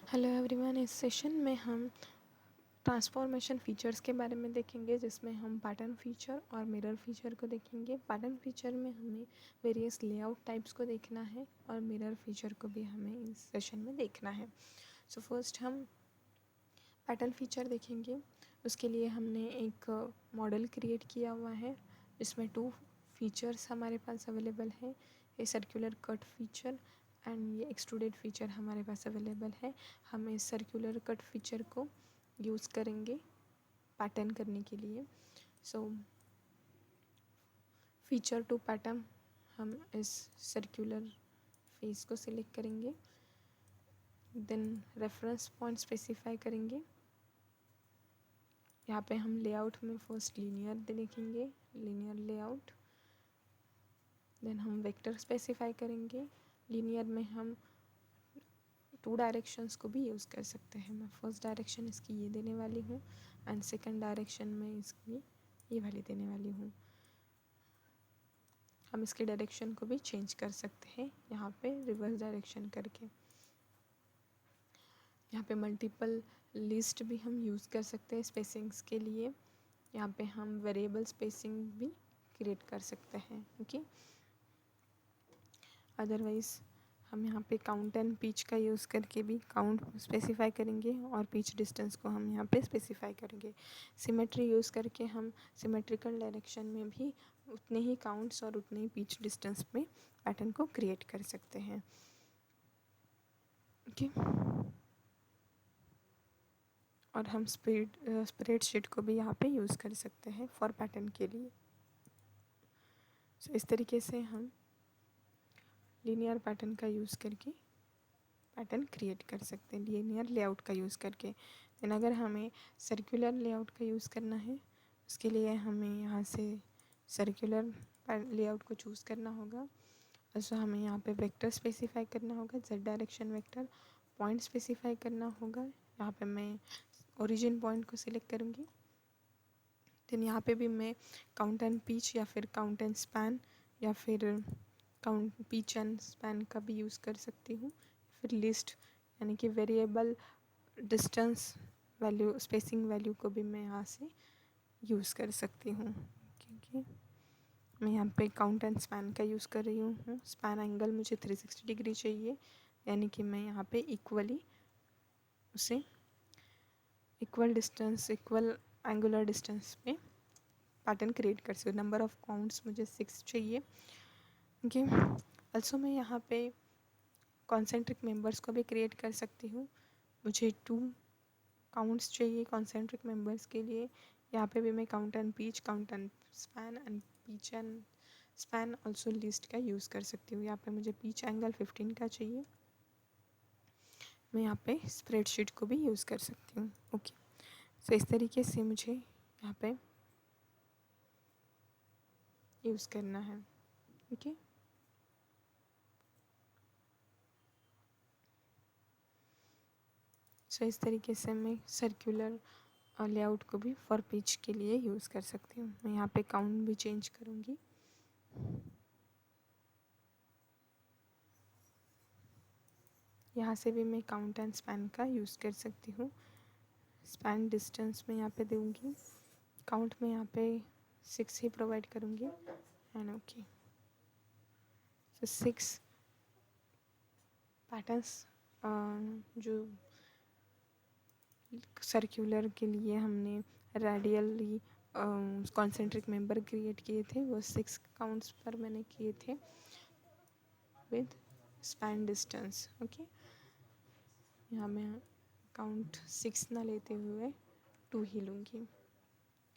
Hello everyone, इस session में हम ट्रांसफॉर्मेशन फीचर्स के बारे में देखेंगे, जिसमें हम पैटर्न फीचर और मिरर फीचर को देखेंगे। पैटर्न फीचर में हमें वेरियस लेआउट टाइप्स को देखना है और मिरर फीचर को भी हमें इस सेशन में देखना है। सो फर्स्ट हम पैटर्न फीचर देखेंगे। उसके लिए हमने एक मॉडल क्रिएट किया हुआ है जिसमें 2 फीचर्स हमारे पास अवेलेबल है, ये सर्कुलर कट फीचर एंड ये एक्सट्रूडेड फीचर हमारे पास अवेलेबल है। हम इस सर्कुलर कट फीचर को यूज़ करेंगे पैटर्न करने के लिए। सो फीचर टू पैटर्न, हम इस सर्कुलर फेस को सिलेक्ट करेंगे, देन रेफरेंस पॉइंट स्पेसिफाई करेंगे। यहाँ पे हम लेआउट में फर्स्ट लीनियर देखेंगे, लीनियर लेआउट। देन हम वेक्टर स्पेसिफाई करेंगे। लीनियर में हम 2 डायरेक्शंस को भी यूज़ कर सकते हैं। मैं फर्स्ट डायरेक्शन इसकी ये देने वाली हूँ एंड सेकंड डायरेक्शन में इसकी ये वाली देने वाली हूँ। हम इसके डायरेक्शन को भी चेंज कर सकते हैं यहाँ पे रिवर्स डायरेक्शन करके। यहाँ पे मल्टीपल लिस्ट भी हम यूज़ कर सकते हैं स्पेसिंग्स के लिए। यहाँ पे हम वेरिएबल स्पेसिंग भी क्रिएट कर सकते हैं। ओके, अदरवाइज़ हम यहाँ पे काउंट एंड पिच का यूज़ करके भी काउंट स्पेसिफाई करेंगे और पिच डिस्टेंस को हम यहाँ पे स्पेसिफाई करेंगे। सिमेट्री यूज़ करके हम सिमेट्रिकल डायरेक्शन में भी उतने ही काउंट्स और उतने ही पिच डिस्टेंस में पैटर्न को क्रिएट कर सकते हैं। ओके, और हम स्प्रेडशीट को भी यहाँ पे यूज़ कर सकते हैं फॉर पैटर्न के लिए। इस तरीके से हम लीनियर पैटर्न का यूज़ करके पैटर्न क्रिएट कर सकते हैं, लीनियर लेआउट का यूज़ करके। देन अगर हमें सर्कुलर लेआउट का यूज़ करना है, उसके लिए हमें यहाँ से सर्कुलर लेआउट को चूज़ करना होगा। also हमें यहाँ पे वेक्टर स्पेसिफाई करना होगा, z direction vector. Point specify करना होगा, यहाँ पे मैं ओरिजिन पॉइंट को सिलेक्ट करूँगी। देन यहाँ पे भी मैं काउंट एंड पिच या फिर काउंट एंड स्पैन या फिर काउंट पिच एंड स्पैन का भी यूज़ कर सकती हूँ। फिर लिस्ट यानी कि variable distance value, spacing value को भी मैं यहाँ से यूज़ कर सकती हूँ, क्योंकि मैं यहाँ पे काउंट एंड स्पैन का यूज़ कर रही हूँ। स्पैन एंगल मुझे 360 डिग्री चाहिए, यानी कि मैं यहाँ पे इक्वली उसे equal distance, equal angular distance पे पैटर्न क्रिएट कर सकती हूँ। नंबर ऑफ काउंट्स मुझे 6 चाहिए। ओके, ऑल्सो मैं यहाँ पे कॉन्सेंट्रिक मेंबर्स को भी क्रिएट कर सकती हूँ। मुझे 2 काउंट्स चाहिए कॉन्सेंट्रिक मेंबर्स के लिए। यहाँ पे भी मैं count and pitch, count and span and pitch and span also list का यूज़ कर सकती हूँ। यहाँ पे मुझे पिच एंगल 15 का चाहिए। मैं यहाँ पे स्प्रेडशीट को भी यूज़ कर सकती हूँ। ओके, सो इस तरीके से मुझे यहाँ पे यूज़ करना है। ओके, सो इस तरीके से मैं सर्कुलर लेआउट को भी फॉर पिच के लिए यूज़ कर सकती हूँ। मैं यहाँ पे काउंट भी चेंज करूँगी। यहाँ से भी मैं काउंट एंड स्पैन का यूज़ कर सकती हूँ। स्पैन डिस्टेंस में यहाँ पे दूँगी, काउंट में यहाँ पे 6 ही प्रोवाइड करूँगी एंड ओके। सो 6 पैटर्न्स जो सर्कुलर के लिए हमने रेडियली कॉन्सेंट्रिक मेंबर क्रिएट किए थे, वो 6 काउंट्स पर मैंने किए थे विद स्पैन डिस्टेंस। ओके, यहाँ मैं काउंट 6 ना लेते हुए 2 ही लूँगी,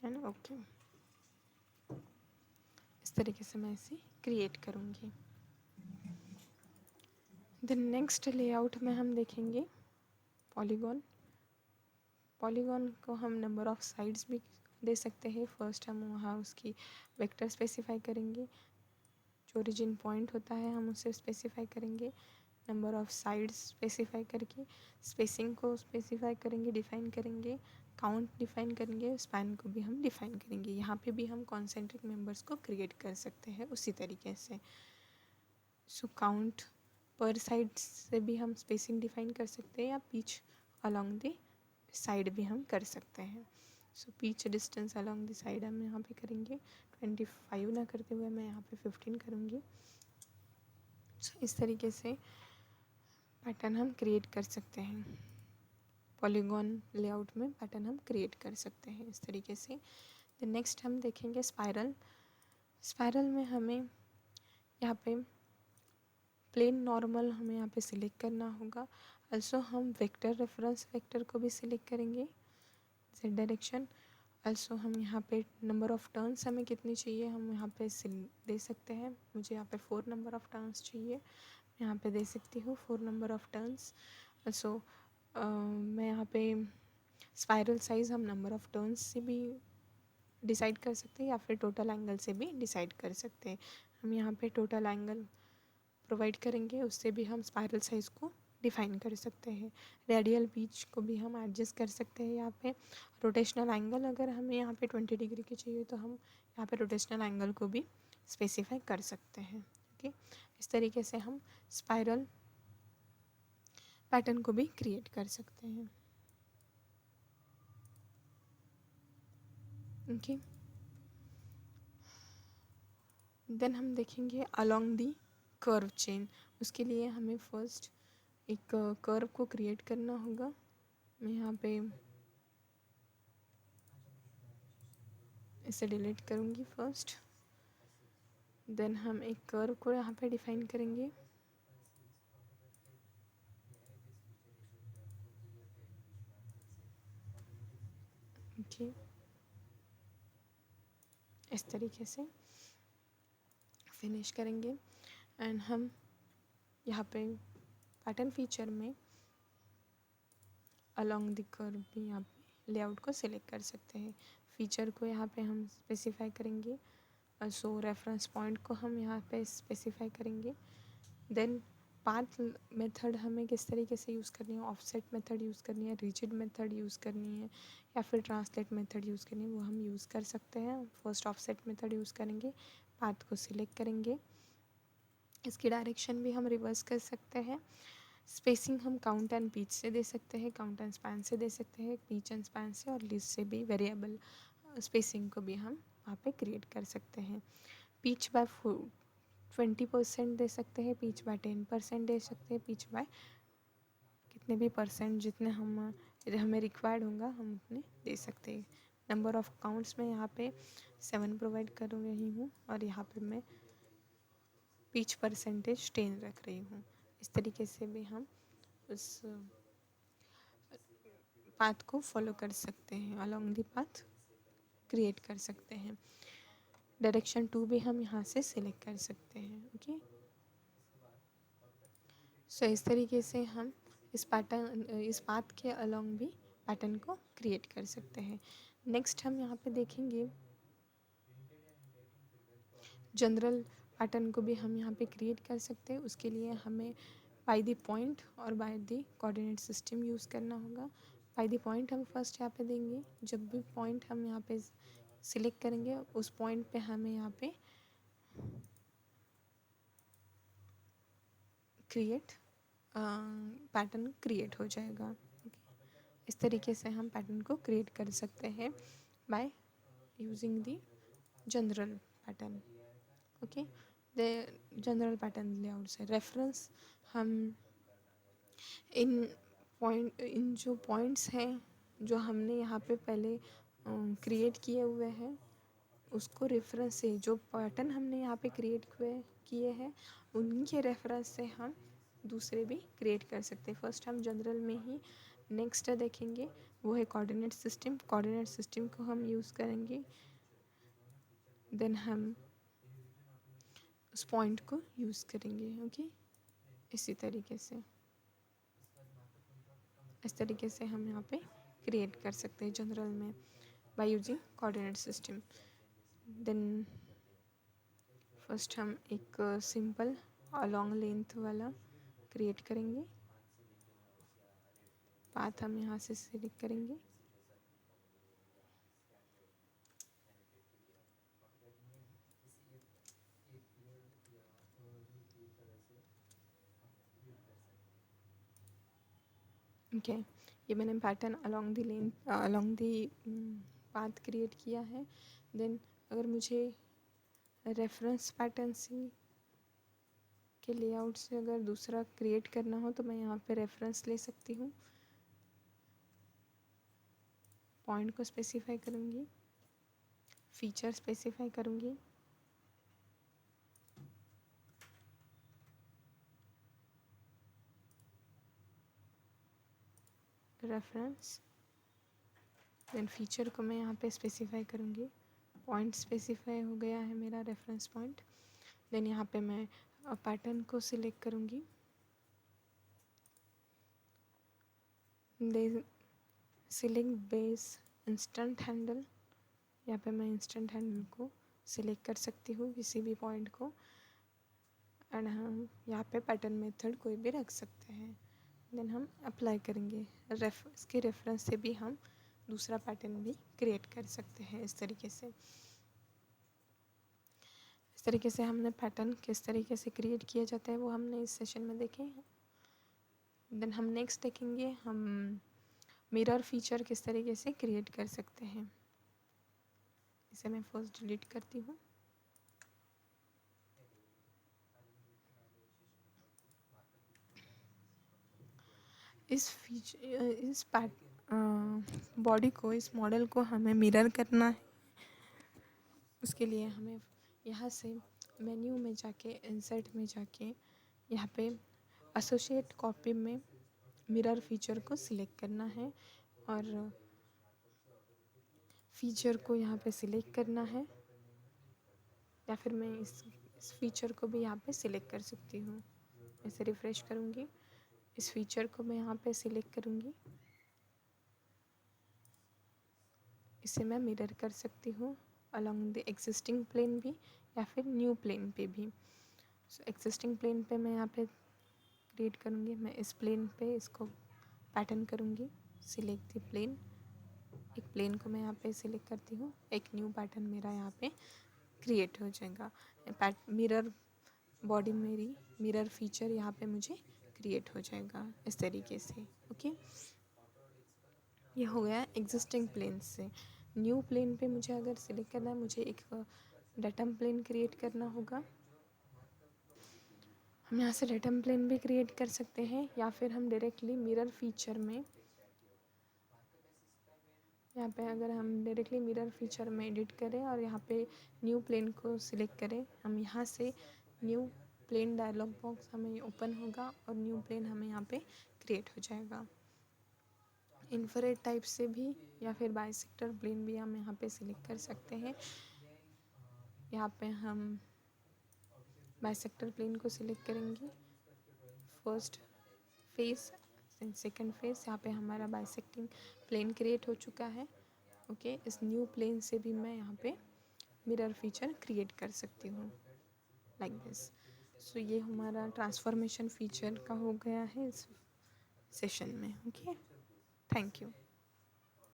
है ना। ओके, इस तरीके से मैं इसे क्रिएट करूँगी। द नेक्स्ट लेआउट में हम देखेंगे पॉलीगॉन। पॉलीगॉन को हम नंबर ऑफ़ साइड्स भी दे सकते हैं। फर्स्ट हम वहाँ उसकी वेक्टर स्पेसिफाई करेंगे, जो ओरिजिन पॉइंट होता है हम उसे स्पेसिफाई करेंगे, नंबर ऑफ़ साइड्स स्पेसिफाई करके स्पेसिंग को स्पेसिफाई करेंगे, डिफ़ाइन करेंगे, काउंट डिफ़ाइन करेंगे, स्पैन को भी हम डिफ़ाइन करेंगे। यहाँ पे भी हम कॉन्सेंट्रिक मेंबर्स को क्रिएट कर सकते हैं उसी तरीके से। सो काउंट पर साइड से भी हम स्पेसिंग डिफाइन कर सकते हैं, या पिच अलॉन्ग द साइड भी हम कर सकते हैं। So pitch distance along the side हम यहाँ पे करेंगे 25 ना करते हुए मैं यहाँ पे 15 करूँगी। सो इस तरीके से पैटर्न हम क्रिएट कर सकते हैं। पॉलीगॉन लेआउट में पैटर्न हम क्रिएट कर सकते हैं इस तरीके से। द नेक्स्ट हम देखेंगे स्पाइरल। स्पाइरल में हमें यहाँ पे प्लेन नॉर्मल हमें यहाँ पे सिलेक्ट करना होगा। अल्सो हम वेक्टर रेफरेंस वेक्टर को भी सिलेक्ट करेंगे जेड डायरेक्शन। अल्सो हम यहाँ पे नंबर ऑफ़ टर्न्स हमें कितनी चाहिए हम यहाँ पे दे सकते हैं। मुझे यहाँ पे 4 नंबर ऑफ़ टर्न्स चाहिए, यहाँ पे दे सकती हूँ 4 नंबर ऑफ़ टर्न्स। अल्सो मैं यहाँ पे स्पाइरल साइज़ हम नंबर ऑफ़ टर्न्स से भी डिसाइड कर सकते हैं या फिर टोटल एंगल से भी डिसाइड कर सकते हैं। हम यहाँ पे टोटल एंगल प्रोवाइड करेंगे, उससे भी हम स्पाइरल साइज़ को डिफाइन कर सकते हैं। रेडियल पिच को भी हम एडजस्ट कर सकते हैं यहाँ पे। रोटेशनल एंगल अगर हमें यहाँ पे 20 डिग्री की चाहिए तो हम यहाँ पे रोटेशनल एंगल को भी स्पेसिफाई कर सकते हैं। ओके, इस तरीके से हम स्पाइरल पैटर्न को भी क्रिएट कर सकते हैं। ओके, देन हम देखेंगे अलोंग दी कर्व चेन। उसके लिए हमें फर्स्ट एक कर्व को क्रिएट करना होगा। मैं यहाँ पे इसे डिलीट करूँगी फर्स्ट। देन हम एक कर्व को यहाँ पे डिफाइन करेंगे। ओके, इस तरीके से फिनिश करेंगे। एंड हम यहाँ पे पैटर्न फीचर में अलोंग द कर्व भी यहाँ पे लेआउट को सिलेक्ट कर सकते हैं। फीचर को यहाँ पे हम स्पेसिफाई करेंगे। सो रेफरेंस पॉइंट को हम यहाँ पे स्पेसिफाई करेंगे। देन पाथ मेथड हमें किस तरीके से यूज़ करनी है, ऑफसेट मेथड यूज़ करनी है, रिजिड मेथड यूज़ करनी है, या फिर ट्रांसलेट मेथड यूज़ करनी है, वो हम यूज़ कर सकते हैं। फर्स्ट ऑफसेट मेथड यूज़ करेंगे, पाथ को सिलेक्ट करेंगे। इसकी डायरेक्शन भी हम रिवर्स कर सकते हैं। स्पेसिंग हम काउंट एंड पिच से दे सकते हैं, काउंट एंड स्पैन से दे सकते हैं, पिच एंड स्पैन से, और लिस्ट से भी वेरिएबल स्पेसिंग को भी हम वहाँ पे क्रिएट कर सकते हैं। पिच बाय 20% दे सकते हैं, पिच बाय 10% दे सकते हैं, पिच बाय कितने भी परसेंट जितने हमें रिक्वायर्ड होगा हम उतने दे सकते हैं। नंबर ऑफ़ काउंट्स में यहाँ पे 7 प्रोवाइड कर रही हूँ, और यहाँ पे मैं पिच परसेंटेज 10 रख रही हूँ। इस तरीके से भी हम उस पाथ को फॉलो कर सकते हैं, अलोंग द पाथ क्रिएट कर सकते हैं। डायरेक्शन 2 भी हम यहाँ से सिलेक्ट कर सकते हैं। ओके, सो इस तरीके से हम इस पाथ के अलोंग भी पैटर्न को क्रिएट कर सकते हैं। नेक्स्ट हम यहाँ पे देखेंगे जनरल पैटर्न को भी हम यहाँ पे क्रिएट कर सकते हैं। उसके लिए हमें बाय द पॉइंट और by the coordinate system use करना होगा। बाय द पॉइंट हम फर्स्ट यहाँ पे देंगे। जब भी पॉइंट हम यहाँ पे सिलेक्ट करेंगे उस पॉइंट पे हमें यहाँ पे क्रिएट पैटर्न क्रिएट हो जाएगा। इस तरीके से हम पैटर्न को क्रिएट कर सकते हैं by using the general pattern. Okay, the general pattern layout से रेफरेंस हम इन जो पॉइंट्स हैं जो हमने यहाँ पे पहले क्रिएट किए हुए हैं, उसको रेफरेंस से जो पैटर्न हमने यहाँ पे क्रिएट किए हैं उनके रेफरेंस से हम दूसरे भी क्रिएट कर सकते हैं। फर्स्ट हम जनरल में ही नेक्स्ट देखेंगे, वो है कोऑर्डिनेट सिस्टम। कोऑर्डिनेट सिस्टम को हम यूज़ करेंगे। देन हम उस पॉइंट को यूज़ करेंगे। ओके, इसी तरीके से इस तरीके से हम यहाँ पे क्रिएट कर सकते हैं जनरल में by using coordinate system. Then first हम एक सिंपल लॉन्ग लेंथ वाला क्रिएट करेंगे। पाथ हम यहाँ से सिलेक्ट करेंगे। ओके, ये मैंने pattern along the lane along the path create किया है। देन अगर मुझे रेफरेंस पैटर्न से के लेआउट से अगर दूसरा क्रिएट करना हो तो मैं यहाँ पे रेफरेंस ले सकती हूँ, पॉइंट को स्पेसिफाई करूँगी, फीचर स्पेसिफाई करूँगी, रेफरेंस, देन फीचर को मैं यहाँ पे स्पेसिफाई करूँगी, पॉइंट स्पेसिफाई हो गया है मेरा रेफरेंस पॉइंट। देन यहाँ पे मैं पैटर्न को सिलेक्ट करूँगी, then select base instant handle, यहाँ पे मैं इंस्टेंट हैंडल को सिलेक्ट कर सकती हूँ किसी भी पॉइंट को, एंड हम यहाँ पे पैटर्न मेथड कोई भी रख सकते हैं। देन हम अप्लाई करेंगे, इसके रेफरेंस से भी हम दूसरा पैटर्न भी क्रिएट कर सकते हैं। इस तरीके से हमने पैटर्न किस तरीके से क्रिएट किया जाता है वो हमने इस सेशन में देखे। देन हम नेक्स्ट देखेंगे हम मिरर फीचर किस तरीके से क्रिएट कर सकते हैं। इसे मैं फर्स्ट डिलीट करती हूँ। इस बॉडी को, इस मॉडल को हमें मिरर करना है। उसके लिए हमें यहाँ से मेन्यू में जाके, इंसर्ट में जाके, यहाँ पे एसोसिएट कॉपी में मिरर फीचर को सिलेक्ट करना है और फीचर को यहाँ पे सिलेक्ट करना है, या फिर मैं इस फीचर को भी यहाँ पे सिलेक्ट कर सकती हूँ। इसे रिफ़्रेश करूँगी, इस फीचर को मैं यहाँ पे सिलेक्ट करूँगी, इसे मैं मिरर कर सकती हूँ अलोंग द एग्जिस्टिंग प्लेन भी या फिर न्यू प्लेन पे भी। सो एग्जिस्टिंग प्लेन पे मैं यहाँ पे क्रिएट करूँगी, मैं इस प्लेन पे इसको पैटर्न करूँगी, सिलेक्ट द प्लेन, एक प्लेन को मैं यहाँ पे सिलेक्ट करती हूँ, एक न्यू पैटर्न मेरा यहाँ पे क्रिएट हो जाएगा। मिरर बॉडी मेरी मिरर फीचर यहाँ पे मुझे क्रिएट हो जाएगा इस तरीके से। ओके, ये हो गया एग्जिस्टिंग प्लेन से। न्यू प्लेन पे मुझे अगर सिलेक्ट करना है, मुझे एक डेटम प्लेन क्रिएट करना होगा। हम यहाँ से डेटम प्लेन भी क्रिएट कर सकते हैं, या फिर हम डायरेक्टली मिरर फीचर में, यहाँ पे अगर हम डायरेक्टली मिरर फीचर में एडिट करें और यहाँ पे न्यू प्लेन को सिलेक्ट करें, हम यहाँ से न्यू प्लेन डायलॉग बॉक्स हमें ओपन होगा और न्यू प्लेन हमें यहाँ पे क्रिएट हो जाएगा। इंफ्रारेड टाइप से भी या फिर बाइसेक्टर प्लेन भी हम यहाँ पे सिलेक्ट कर सकते हैं। यहाँ पे हम बाइसेक्टर प्लेन को सिलेक्ट करेंगे, first face and second face, यहाँ पे हमारा बाइसेक्टिंग प्लेन क्रिएट हो चुका है। ओके, इस न्यू प्लेन से भी मैं यहाँ पे मिरर फीचर क्रिएट कर सकती हूँ लाइक दिस। सो ये हमारा ट्रांसफॉर्मेशन फीचर का हो गया है इस सेशन में। Okay, thank you.